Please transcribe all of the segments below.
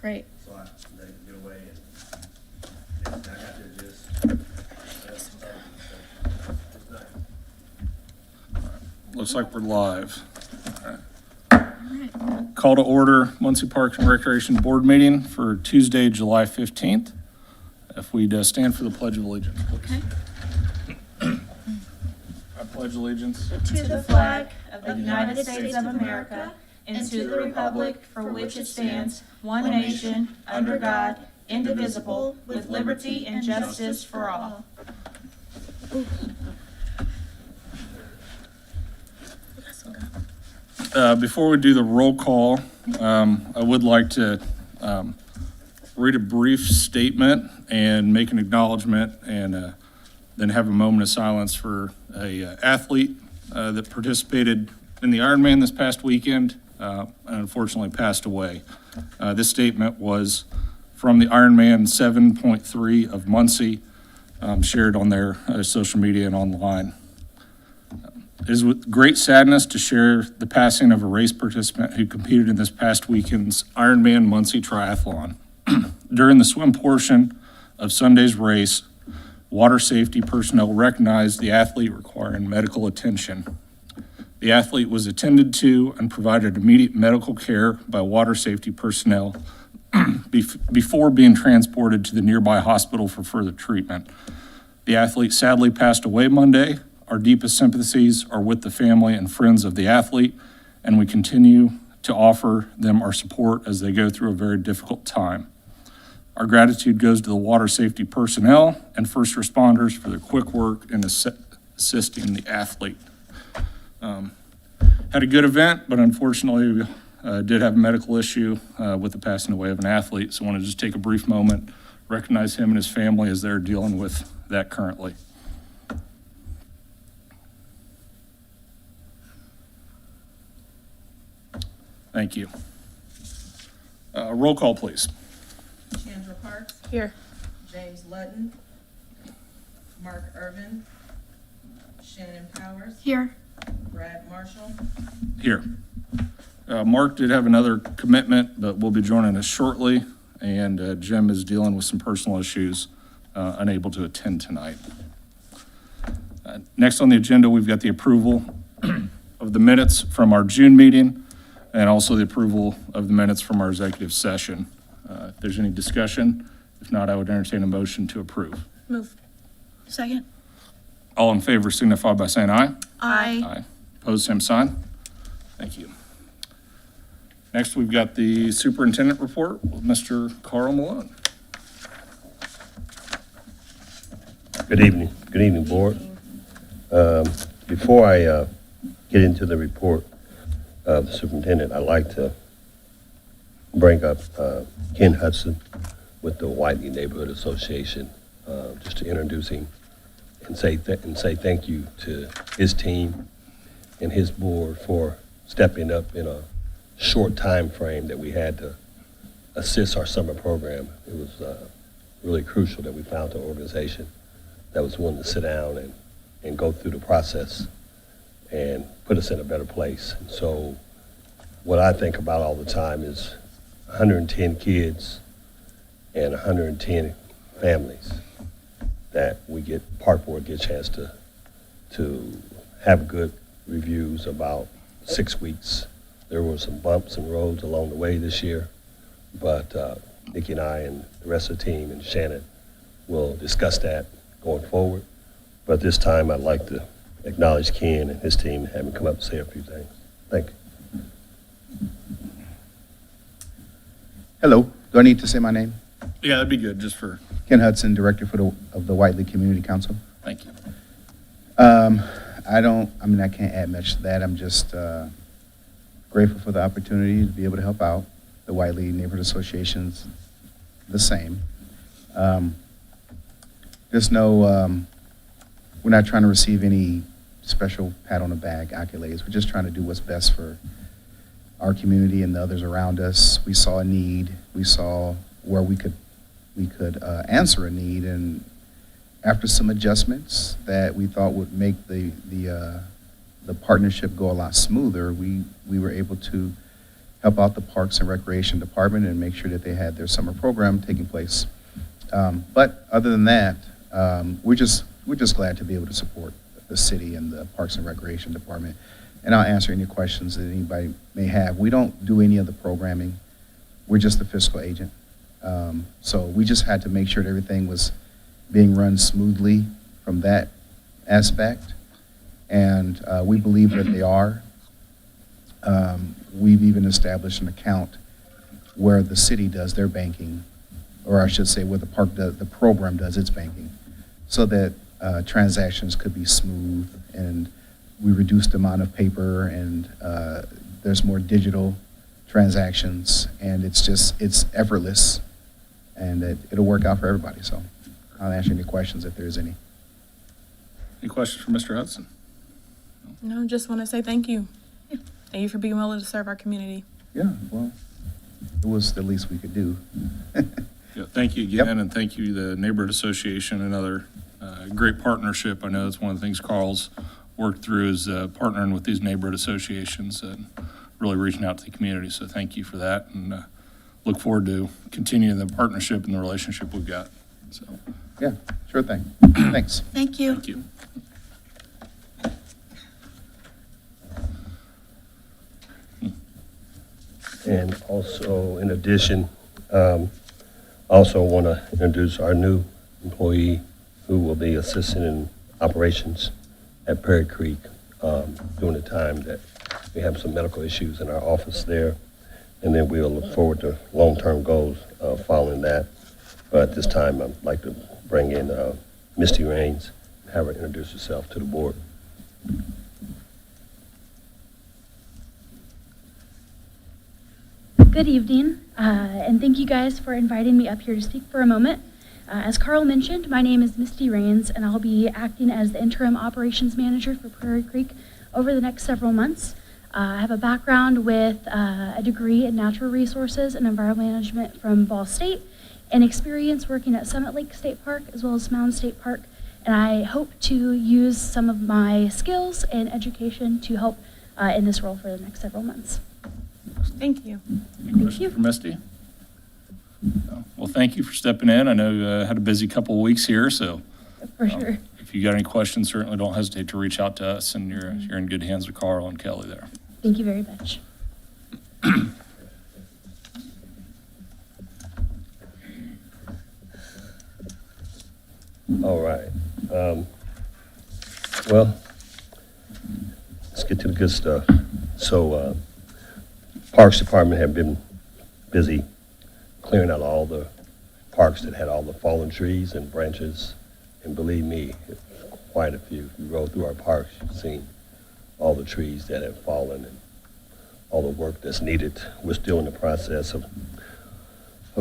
Great. So they can get away and I got their gist. Looks like we're live. Call to order Muncie Parks and Recreation Board meeting for Tuesday, July 15th. If we'd stand for the Pledge of Allegiance, please. Okay. I pledge allegiance To the flag of the United States of America and to the republic for which it stands, one nation, under God, indivisible, with liberty and justice for all. Before we do the roll call, I would like to read a brief statement and make an acknowledgement and then have a moment of silence for a athlete that participated in the Ironman this past weekend and unfortunately passed away. This statement was from the Ironman 7.3 of Muncie, shared on their social media and online. It is with great sadness to share the passing of a race participant who competed in this past weekend's Ironman Muncie Triathlon. During the swim portion of Sunday's race, water safety personnel recognized the athlete requiring medical attention. The athlete was attended to and provided immediate medical care by water safety personnel before being transported to the nearby hospital for further treatment. The athlete sadly passed away Monday. Our deepest sympathies are with the family and friends of the athlete, and we continue to offer them our support as they go through a very difficult time. Our gratitude goes to the water safety personnel and first responders for their quick work in assisting the athlete. Had a good event, but unfortunately did have a medical issue with the passing away of an athlete, so I want to just take a brief moment, recognize him and his family as they're dealing with that currently. Thank you. Roll call, please. Chandra Parks, Here. James Ludden, Mark Irvin, Shannon Powers, Here. Brad Marshall, Here. Mark did have another commitment, but will be joining us shortly, and Jim is dealing with some personal issues, unable to attend tonight. Next on the agenda, we've got the approval of the minutes from our June meeting, and also the approval of the minutes from our executive session. If there's any discussion, if not, I would entertain a motion to approve. Move. Second. All in favor signify by saying aye. Aye. Aye. Opposed, same sign. Thank you. Next, we've got the superintendent report with Mr. Carl Malone. Good evening, board. Before I get into the report of the superintendent, I'd like to bring up Ken Hudson with the Whiteley Neighborhood Association, just to introduce him and say thank you to his team and his board for stepping up in a short time frame that we had to assist our summer program. It was really crucial that we found an organization that was willing to sit down and go through the process and put us in a better place. And so what I think about all the time is 110 kids and 110 families that we get, Park Board get a chance to have good reviews about 6 weeks. There were some bumps and roads along the way this year, but Nikki and I and the rest of the team and Shannon will discuss that going forward. But this time I'd like to acknowledge Ken and his team and have him come up and say a few things. Thank you. Hello, do I need to say my name? Yeah, that'd be good, just for, Ken Hudson, Director of the Whiteley Community Council. thank you. I can't add much to that. I'm just grateful for the opportunity to be able to help out. The Whiteley Neighborhood Association's the same. Just know we're not trying to receive any special pat on the back accolades. We're just trying to do what's best for our community and the others around us. We saw a need. We saw where we could answer a need, and after some adjustments that we thought would make the partnership go a lot smoother, we were able to help out the Parks and Recreation Department and make sure that they had their summer program taking place. But other than that, we're just glad to be able to support the city and the Parks and Recreation Department. And I'll answer any questions that anybody may have. We don't do any of the programming. We're just the fiscal agent. So we just had to make sure that everything was being run smoothly from that aspect. And we believe that they are. We've even established an account where the city does their banking, or I should say where the park does, the program does its banking, so that transactions could be smooth, and we reduced the amount of paper, and there's more digital transactions, and it's effortless, and it'll work out for everybody. So I'll answer any questions if there's any. Any questions for Mr. Hudson? No, just want to say thank you. Thank you for being willing to serve our community. Yeah, well, it was the least we could do. Yeah, thank you again, and thank you, the Neighborhood Association, another great partnership. I know that's one of the things Carl's worked through is partnering with these neighborhood associations and really reaching out to the community. So thank you for that, and look forward to continuing the partnership and the relationship we've got. So, Yeah, sure thing. Thanks. Thank you. thank you. And also, in addition, also want to introduce our new employee who will be assisting in operations at Perry Creek during the time that we have some medical issues in our office there. And then we'll look forward to long-term goals following that. But at this time, I'd like to bring in Misty Raines and have her introduce herself to the board. Good evening, and thank you guys for inviting me up here to speak for a moment. As Carl mentioned, my name is Misty Raines, and I'll be acting as the interim operations manager for Prairie Creek over the next several months. I have a background with a degree in natural resources and environmental management from Ball State, and experience working at Summit Lake State Park as well as Mound State Park, and I hope to use some of my skills and education to help in this role for the next several months. Thank you. Any Thank questions you. for Misty? No. Well, thank you for stepping in. I know you had a busy couple of weeks here, so For sure. if you got any questions, certainly don't hesitate to reach out to us, and you're in good hands with Carl and Kelly there. Thank you very much. All right. Well, let's get to the good stuff. So, Parks Department have been busy clearing out all the parks that had all the fallen trees and branches. And believe me, it's quite a few. If you roll through our parks, you've seen all the trees that have fallen and all the work that's needed. We're still in the process of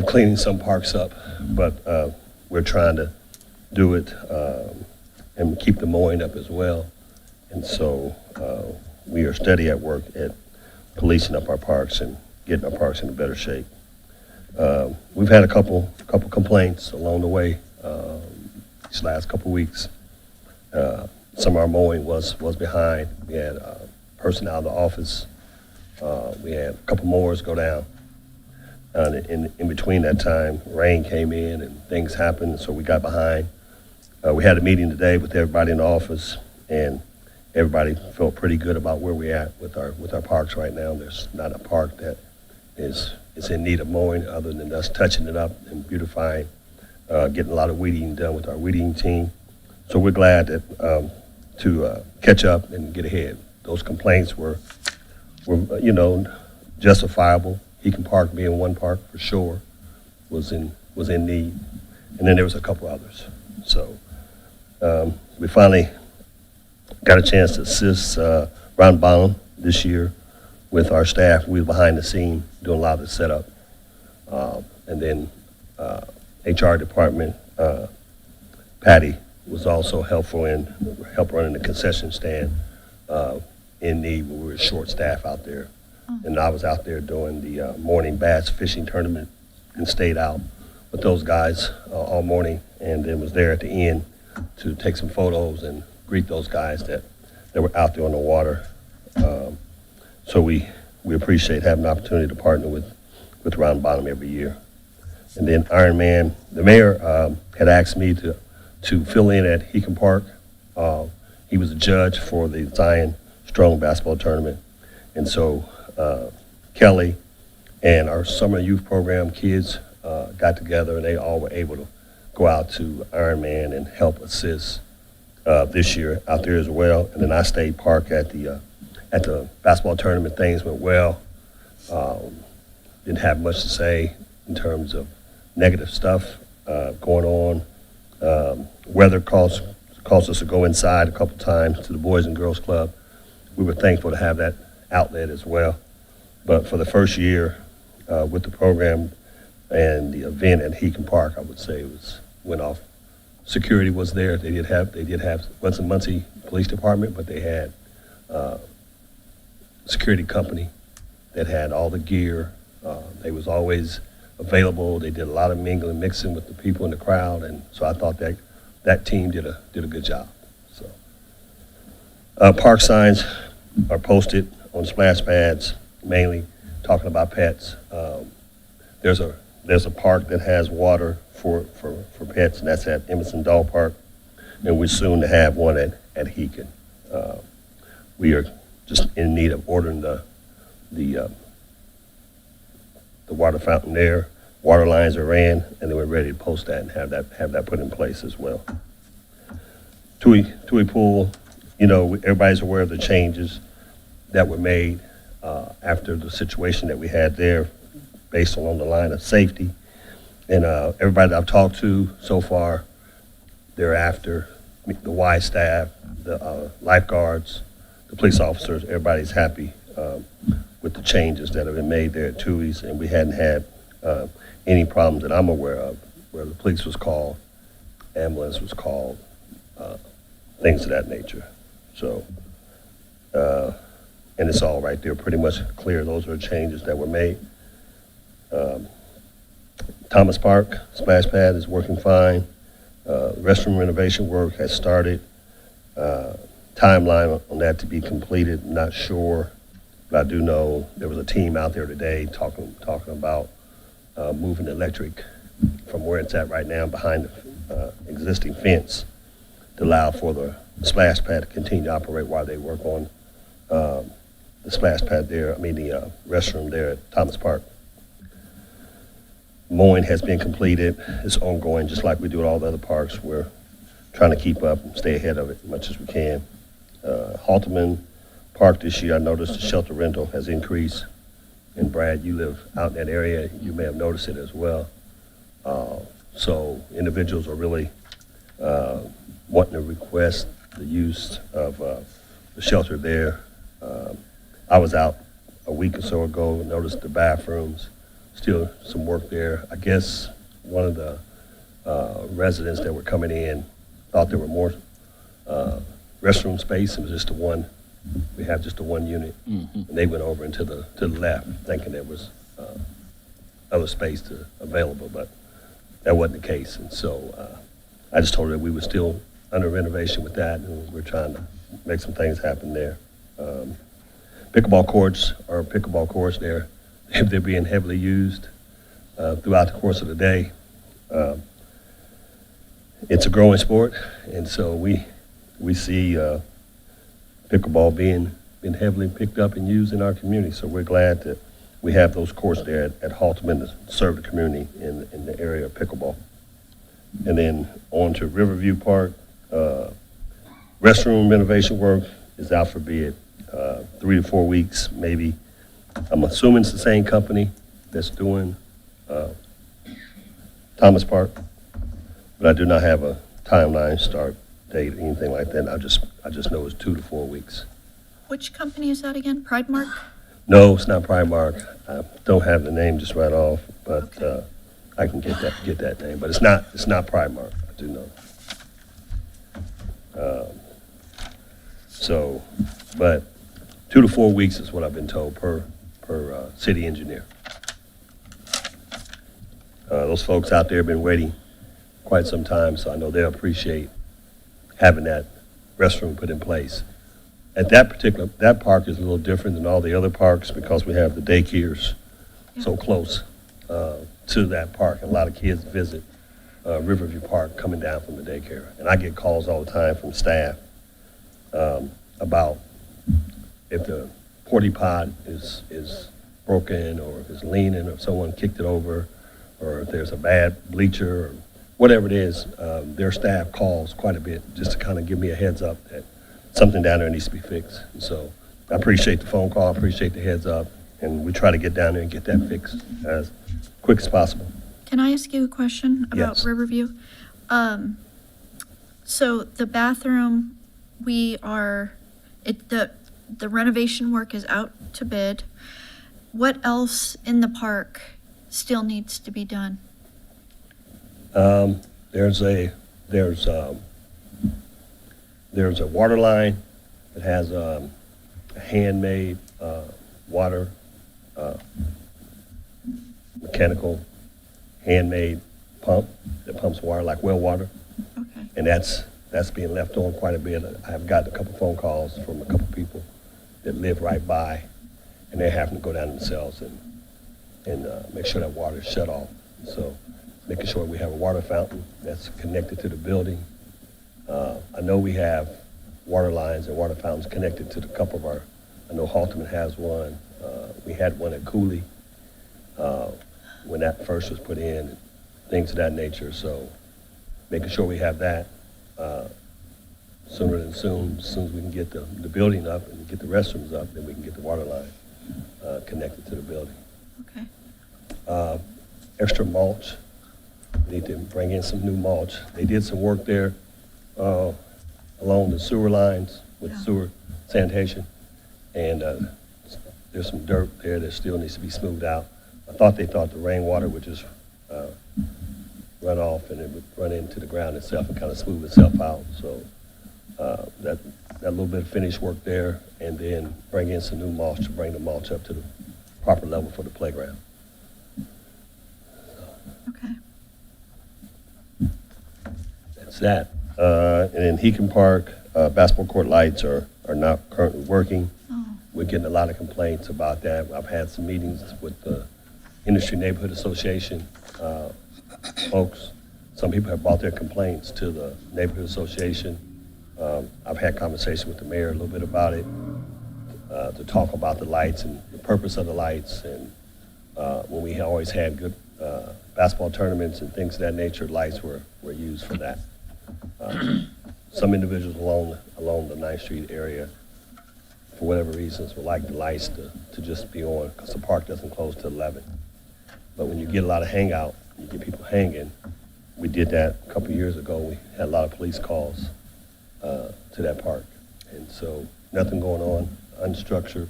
cleaning some parks up, but we're trying to do it and keep the mowing up as well. And so we are steady at work at policing up our parks and getting our parks in a better shape. We've had a couple complaints along the way these last couple weeks. Some of our mowing was behind. We had a person out of the office. We had a couple mowers go down. In between that time, rain came in and things happened, so we got behind. We had a meeting today with everybody in the office, and everybody felt pretty good about where we're at with our parks right now. There's not a park that is in need of mowing other than us touching it up and beautifying, getting a lot of weeding done with our weeding team. So we're glad that to catch up and get ahead. Those complaints were justifiable. Heacon Park being one park for sure was in need, and then there was a couple others. So we finally got a chance to assist Ron Baum this year with our staff. We were behind the scene doing a lot of the setup, and then HR department, Patty was also helpful in running the concession stand in need when we were short staff out there. And I was out there doing the morning bass fishing tournament and stayed out with those guys all morning, and then was there at the end to take some photos and greet those guys that were out there on the water. So we we appreciate having the opportunity to partner with Round Bottom every year. And then Ironman, the mayor had asked me to fill in at Heacon Park. He was a judge for the Zion Strong basketball tournament. And so Kelly and our summer youth program kids got together, and they all were able to go out to Ironman and help assist this year out there as well. And then I stayed park at the basketball tournament. Things went well. Didn't have much to say in terms of negative stuff going on. Weather caused us to go inside a couple times to the Boys and Girls Club. We were thankful to have that outlet as well. But for the first year with the program and the event at Heacon Park, I would say went off. Security was there. They did have wasn't Muncie Police Department, but they had security company that had all the gear. They was always available. They did a lot of mingling, mixing with the people in the crowd, and so I thought that team did a good job. So park signs are posted on splash pads, mainly talking about pets. There's a park that has water for pets, and that's at Emerson Dog Park, and we're soon to have one at Heacon. We are just in need of ordering the water fountain there. Water lines are ran, and then we're ready to post that and have that put in place as well. Tui Pool, everybody's aware of the changes that were made after the situation that we had there based on the line of safety. And everybody that I've talked to so far thereafter, the Y staff, the lifeguards, the police officers, everybody's happy with the changes that have been made there at Tui's, and we hadn't had any problems that I'm aware of where the police was called, ambulance was called, things of that nature. So, and it's all right there, pretty much clear. Those are changes that were made. Thomas Park splash pad is working fine. Restroom renovation work has started. Timeline on that to be completed, not sure, but I do know there was a team out there today talking about moving the electric from where it's at right now behind the existing fence to allow for the splash pad to continue to operate while they work on the splash pad there, the restroom there at Thomas Park. Mowing has been completed. It's ongoing, just like we do at all the other parks. We're trying to keep up and stay ahead of it as much as we can. Halterman Park this year, I noticed the shelter rental has increased. And Brad, you live out in that area. You may have noticed it as well. So individuals are really wanting to request the use of the shelter there. I was out a week or so ago and noticed the bathrooms, still some work there. I guess one of the residents that were coming in thought there were more restroom space. It was just one. We have just a one unit, and they went over into the left, thinking there was other space available, but that wasn't the case. And so I just told her that we were still under renovation with that, and we're trying to make some things happen there. Pickleball courts there. They're being heavily used throughout the course of the day. It's a growing sport, and so we see pickleball being heavily picked up and used in our community. So we're glad that we have those courts there at Halterman to serve the community in the area of pickleball. And then on to Riverview Park. Restroom renovation work is out for bid, 3 to 4 weeks, maybe. I'm assuming it's the same company that's doing Thomas Park, but I do not have a timeline, start date, anything like that. I just know it's 2 to 4 weeks. Which company is that again? Pridemark? No, it's not Primark. I don't have the name just right off, but I can get that name. But it's not Primark. I do know. But 2 to 4 weeks is what I've been told per city engineer. Those folks out there have been waiting quite some time, so I know they'll appreciate having that restroom put in place At that park is a little different than all the other parks because we have the daycares so close to that park. A lot of kids visit Riverview Park coming down from the daycare. And I get calls all the time from staff about if the porta pot is broken, or if it's leaning, or if someone kicked it over, or if there's a bad bleacher, or whatever it is. Their staff calls quite a bit just to kind of give me a heads up that something down there needs to be fixed. And so I appreciate the phone call, I appreciate the heads up, and we try to get down there and get that fixed as quick as possible. Can I ask you a question about Yes. Riverview? So the bathroom, the renovation work is out to bid. What else in the park still needs to be done? There's a water line that has a handmade water, mechanical handmade pump that pumps water like well water, Okay. and that's being left on quite a bit. I've gotten a couple phone calls from a couple people that live right by, and they're having to go down themselves and make sure that water is shut off. So making sure we have a water fountain that's connected to the building. I know we have water lines and water fountains connected to the couple of I know Halterman has one. We had one at Cooley when that first was put in, things of that nature. So making sure we have that sooner than soon. As soon as we can get the building up and get the restrooms up, then we can get the water line connected to the building. Okay. Extra mulch. We need to bring in some new mulch. They did some work there along the sewer lines with Yeah. sewer sanitation, and there's some dirt there that still needs to be smoothed out. They thought the rainwater would just run off and it would run into the ground itself and kind of smooth itself out. So that little bit of finished work there, and then bring in some new mulch to bring the mulch up to the proper level for the playground. Okay. That's that. And in Heacon Park, basketball court lights are not currently working. Oh, We're getting a lot of complaints about that. I've had some meetings with the Industry Neighborhood Association folks. Some people have brought their complaints to the Neighborhood Association. I've had conversation with the mayor a little bit about it, to talk about the lights and the purpose of the lights. And when we always had good basketball tournaments and things of that nature, lights were used for that. Some individuals along the 9th Street area, for whatever reasons, would like the lights to just be on because the park doesn't close till 11. But when you get a lot of hangout, you get people hanging. We did that a couple of years ago. We had a lot of police calls to that park. And so nothing going on, unstructured,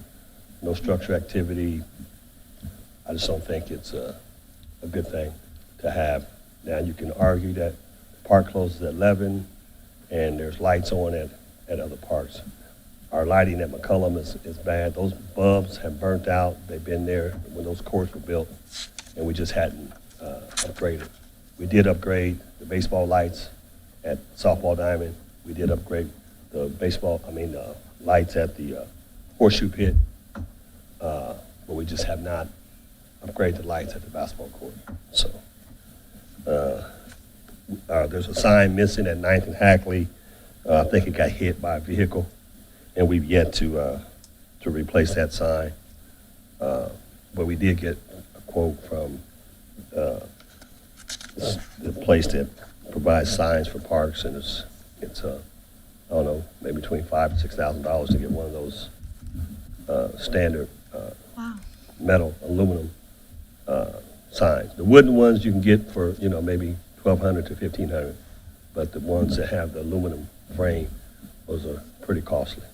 no structured activity. I just don't think it's a good thing to have. Now, you can argue that the park closes at 11 and there's lights on at other parks. Our lighting at McCullum is bad. Those bulbs have burnt out. They've been there when those courts were built, and we just hadn't upgraded. We did upgrade the baseball lights at Softball Diamond. We did upgrade the lights at the Horseshoe Pit, but we just have not upgraded the lights at the basketball court. So there's a sign missing at 9th and Hackley. I think it got hit by a vehicle, and we've yet to replace that sign. But we did get a quote from the place that provides signs for parks, and it's I don't know, maybe between $5,000 to $6,000 to get one of those standard wow. metal, aluminum signs. The wooden ones you can get for maybe $1,200 to $1,500, but the ones that have the aluminum frame, those are pretty costly.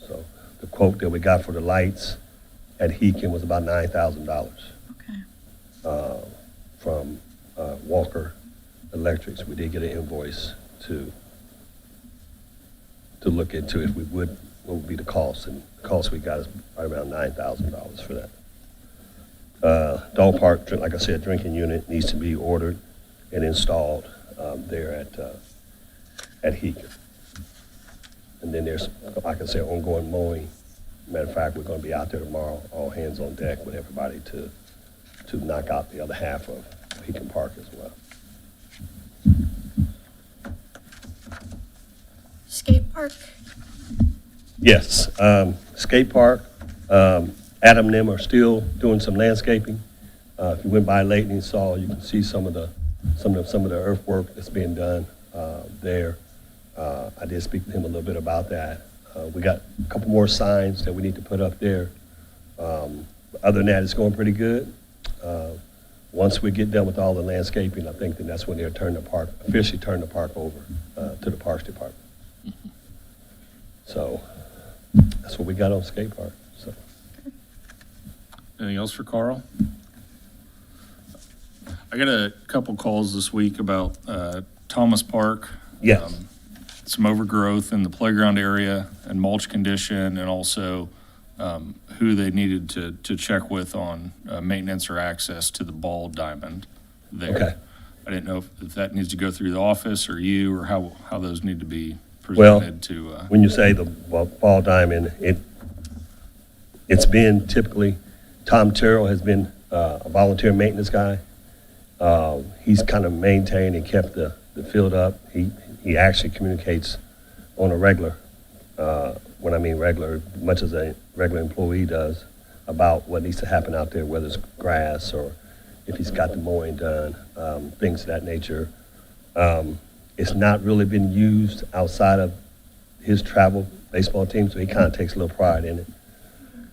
So the quote that we got for the lights at Heacon was about $9,000 Okay. from Walker Electrics. We did get an invoice to look into if we what would be the cost, and the cost we got is right around $9,000 for that. Dog park, like I said, drinking unit needs to be ordered and installed there at Heacon. And then there's, like I said, ongoing mowing. Matter of fact, we're gonna be out there tomorrow, all hands on deck with everybody to knock out the other half of Pekin Park as well. Skate park? Yes, skate park, Adam and them are still doing some landscaping. If you went by late and you saw, you can see some of the earthwork that's being done, there. I did speak to him a little bit about that. We got a couple more signs that we need to put up there. Other than that, it's going pretty good. Once we get done with all the landscaping, I think then that's when they'll officially turn the park over, to the Parks Department. So, that's what we got on skate park, so. Anything else for Carl? I got a couple calls this week about Thomas Park. Yes. Some overgrowth in the playground area and mulch condition, and also who they needed to check with on maintenance or access to the ball diamond there. Okay. I didn't know if that needs to go through the office or you, or how those need to be Well, presented to. When you say the ball diamond, it's been typically, Tom Terrell has been a volunteer maintenance guy. He's kind of maintained and kept the field up. He actually communicates on a regular, when I mean regular, much as a regular employee does, about what needs to happen out there, whether it's grass or if he's got the mowing done, things of that nature. It's not really been used outside of his travel baseball team, so he kind of takes a little pride in it.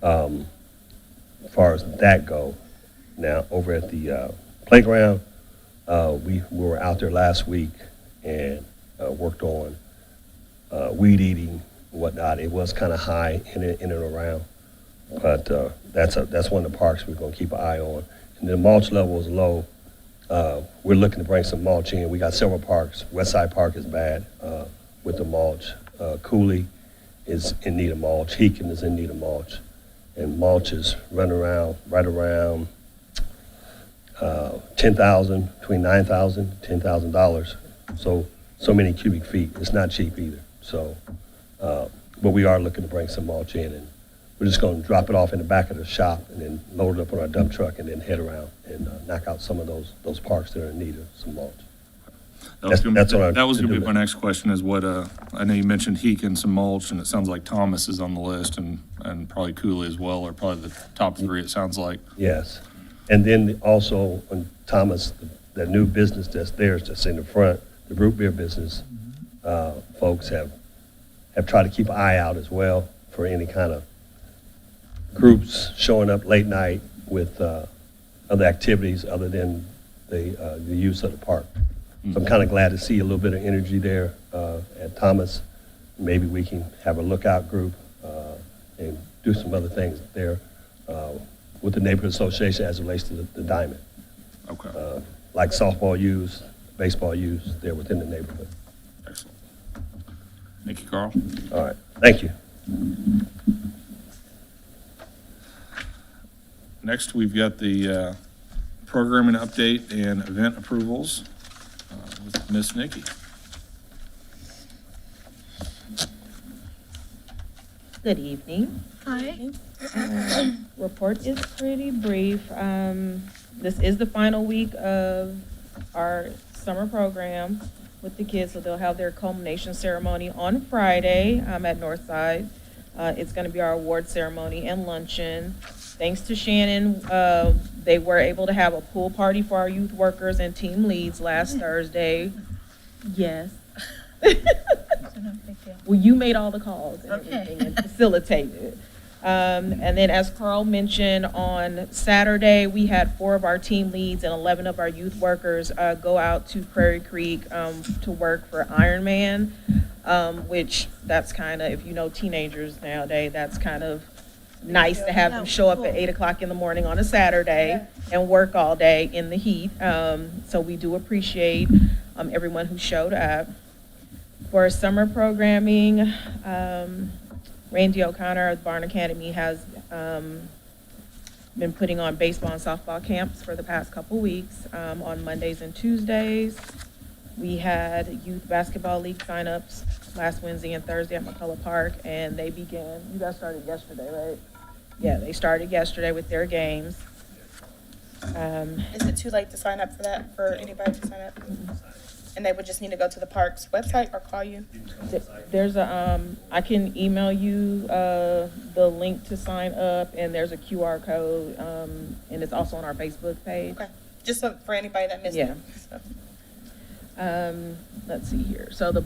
As far as that go, now over at the playground, we were out there last week and worked on weed eating and whatnot. It was kind of high in and around, but that's one of the parks we're going to keep an eye on. And the mulch level is low. We're looking to bring some mulch in. We got several parks. Westside Park is bad with the mulch. Cooley is in need of mulch. Heacon is in need of mulch. And mulch is right around $10,000, between $9,000, $10,000. So many cubic feet. It's not cheap either. So, but we are looking to bring some mulch in, and we're just going to drop it off in the back of the shop and then load it up on our dump truck and then head around and knock out some of those parks that are in need of some mulch. That was That's what going to to-do be my list. next question is what, I know you mentioned Heek and some mulch, and it sounds like Thomas is on the list, and probably Cooley as well, or probably the top three, it sounds like. Yes. And then also when Thomas, the new business that's there, that's in the front, the root beer business, folks have tried to keep an eye out as well for any kind of groups showing up late night with other activities other than the use of the park. So I'm kind of glad to see a little bit of energy there at Thomas. Maybe we can have a lookout group and do some other things there with the neighborhood association as it relates to the diamond. Okay, Like softball use, baseball use there within the neighborhood. excellent. Thank you, Carl. All right, thank you. Next, we've got the programming update and event approvals with Miss Nikki. Good evening. Hi. Report is pretty brief. This is the final week of our summer program with the kids, so they'll have their culmination ceremony on Friday at Northside. It's going to be our award ceremony and luncheon. Thanks to Shannon, they were able to have a pool party for our youth workers and team leads last Thursday. Yes. Well, you made all the calls and everything and facilitated. And then as Carl mentioned, on Saturday, we had 4 of our team leads and 11 of our youth workers go out to Prairie Creek to work for Ironman, which that's kind of, if you know teenagers nowadays, that's kind of nice to have them show up at 8 o'clock in the morning on a Saturday and work all day in the heat. So we do appreciate everyone who showed up. For summer programming, Randy O'Connor of Barn Academy has been putting on baseball and softball camps for the past couple weeks on Mondays and Tuesdays. We had youth basketball league signups last Wednesday and Thursday at McCullough Park, and they began, you guys started yesterday, right? Yeah, they started yesterday with their games. Is it too late to sign up for that, for anybody to sign up? And they would just need to go to the park's website or call you? There's a, I can email you, the link to sign up, and there's a QR code, and it's also on our Facebook page. Okay, just so, for anybody that missed it. So. Let's see here. So the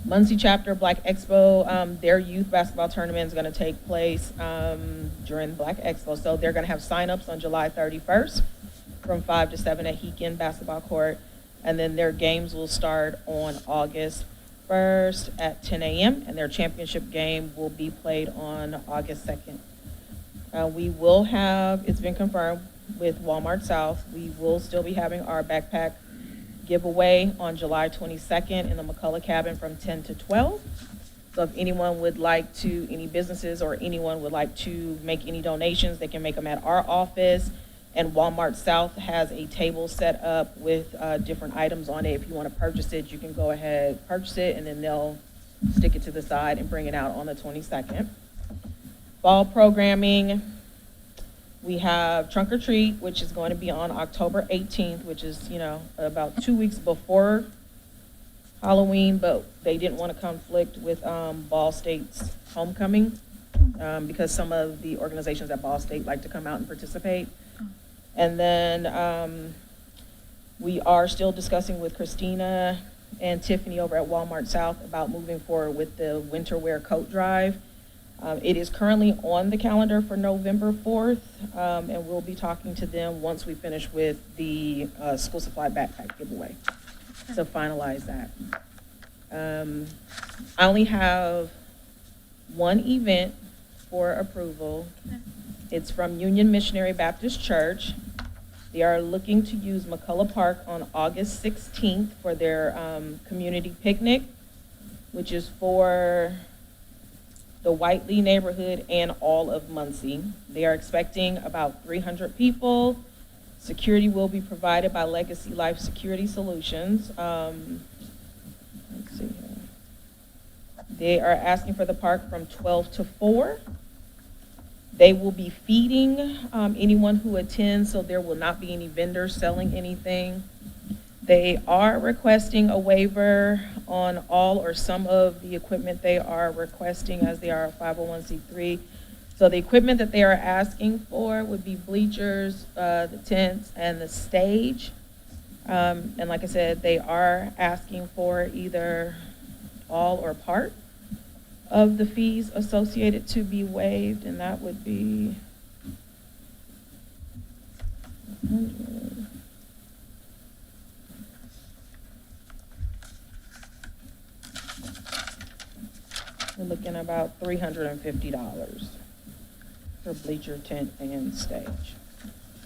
Muncie Chapter Black Expo, their youth basketball tournament is gonna take place, during Black Expo. So they're gonna have signups on July 31st from 5 to 7 at Hekin Basketball Court. And then their games will start on August 1st at 10 a.m. and their championship game will be played on August 2nd. We will have, it's been confirmed with Walmart South, we will still be having our backpack giveaway on July 22nd in the McCullough Cabin from 10 to 12. So if anyone would like to, any businesses or anyone would like to make any donations, they can make them at our office. And Walmart South has a table set up with different items on it. If you want to purchase it, you can go ahead, purchase it, and then they'll stick it to the side and bring it out on the 22nd. Fall programming, we have Trunk or Treat, which is going to be on October 18th, which is, you know, about 2 weeks before Halloween, but they didn't want to conflict with Ball State's homecoming because some of the organizations at Ball State like to come out and participate. And then we are still discussing with Christina and Tiffany over at Walmart South about moving forward with the winter wear coat drive. It is currently on the calendar for November 4th, and we'll be talking to them once we finish with the school supply backpack giveaway to finalize that. I only have one event for approval. It's from Union Missionary Baptist Church. They are looking to use McCullough Park on August 16th for their community picnic, which is for the Whiteley neighborhood and all of Muncie. They are expecting about 300 people. Security will be provided by Legacy Life Security Solutions. Let's see here. They are asking for the park from 12 to 4. They will be feeding anyone who attends, so there will not be any vendors selling anything. They are requesting a waiver on all or some of the equipment they are requesting, as they are a 501c3. So the equipment that they are asking for would be bleachers, the tents, and the stage. And like I said, they are asking for either all or part of the fees associated to be waived, and that would be we're looking at about $350 for bleacher, tent, and stage.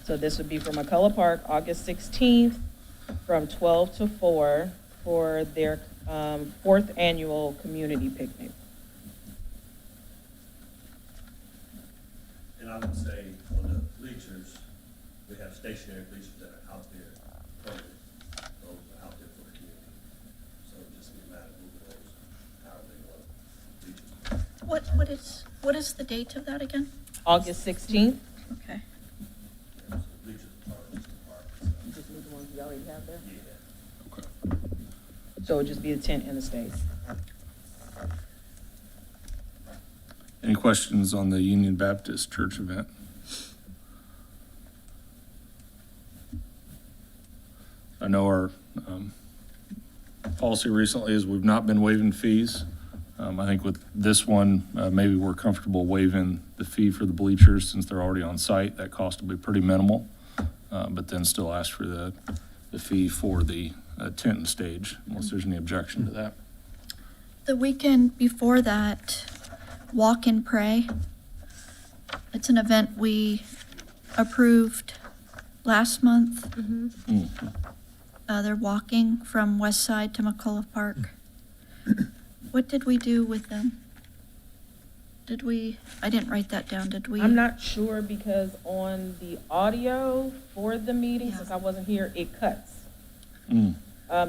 So this would be for McCullough Park, August 16th, from 12 to 4 for their 4th annual community picnic. And I would say on the bleachers, we have stationary bleachers that are out there, permanent. Those are out there for the community. So it just be a matter of moving those, however they want bleachers. What is the date of that again? August 16th. Okay. Yeah, so the bleachers are part of the park. You just need the ones you already have there? Yeah. Okay. So it would just be the tent and the stage. Any questions on the Union Baptist Church event? I know our policy recently is we've not been waiving fees. I think with this one, maybe we're comfortable waiving the fee for the bleachers since they're already on site. That cost will be pretty minimal, but then still ask for the fee for the tent and stage, unless there's any objection to that. The weekend before that, Walk and Pray. It's an event we approved last month. They're walking from West Side to McCullough Park. What did we do with them? I didn't write that down, did we? I'm not sure because on the audio for the meeting, Yeah. since I wasn't here, it cuts.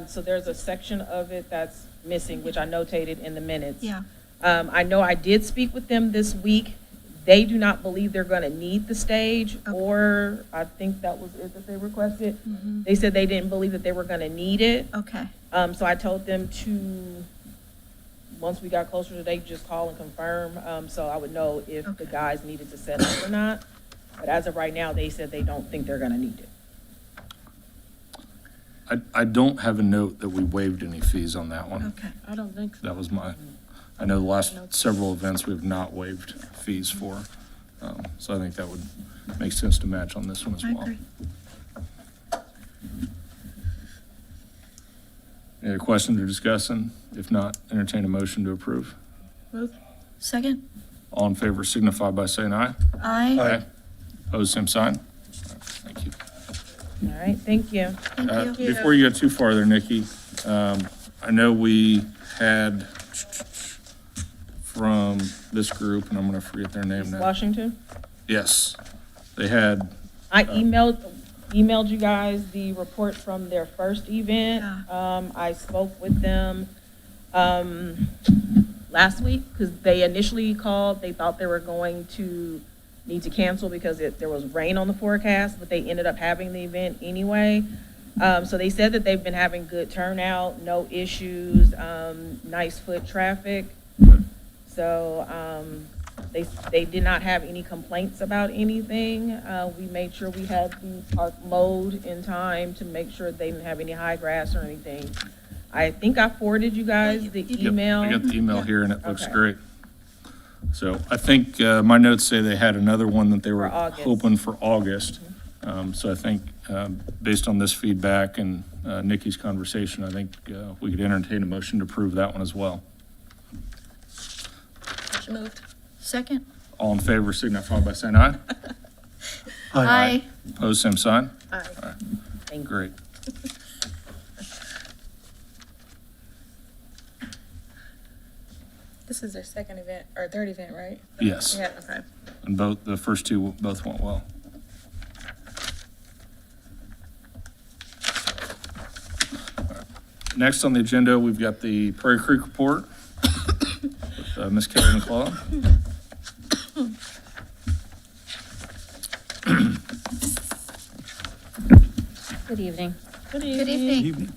So there's a section of it that's missing, which I notated in the minutes. Yeah. I know I did speak with them this week. They do not believe they're gonna need the stage, Okay. or I think that was it that they requested. Mhm. They said they didn't believe that they were gonna need it. Okay, So I told them to, once we got closer to the date, just call and confirm, so I would know if the Okay. guys needed to set up or not. But as of right now, they said they don't think they're gonna need it. I don't have a note that we waived any fees on that one. okay. I don't think so. That was my, I know the last several events we have not waived fees for. So I think that would make sense to match on this one as I well. agree. Any other questions or discussion? If not, entertain a motion to approve. Second? All in favor signify by saying aye. Aye. Opposed, same sign. Thank you. All right, thank you. Thank you. Before you go too far there, Nikki, I know we had from this group, and I'm gonna forget their name now. Washington? Yes, they had, I emailed you guys the report from their first event. I spoke with them, last week, because they initially called, they thought they were going to need to cancel because there was rain on the forecast, but they ended up having the event anyway. So they said that they've been having good turnout, no issues, nice foot traffic. So, they did not have any complaints about anything. We made sure we had the park mowed in time to make sure they didn't have any high grass or anything. I think I forwarded you guys the yep, email. I got the email here and it looks Okay. great. So I think, my notes say they had another one that they were For August. hoping for August. So I think, based on this feedback and, Nikki's conversation, I think, we could entertain a motion to approve that one as well. Moved. Second? All in favor signify by saying aye. Aye. Opposed, same sign. Aye. Thank you. Great. This is their second event, or third event, right? Yes, Yeah, okay. and both, the first two both went well. Next on the agenda, we've got the Prairie Creek Report with Ms. Kelly McClellan. Good evening. Good evening.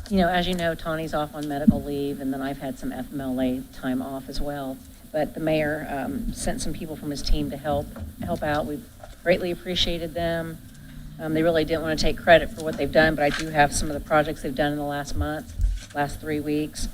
You know, as you know, Tawny's off on medical leave, and then I've had some FMLA time off as well. But the mayor sent some people from his team to help out. We've greatly appreciated them. They really didn't want to take credit for what they've done, but I do have some of the projects they've done in the last month, last 3 weeks.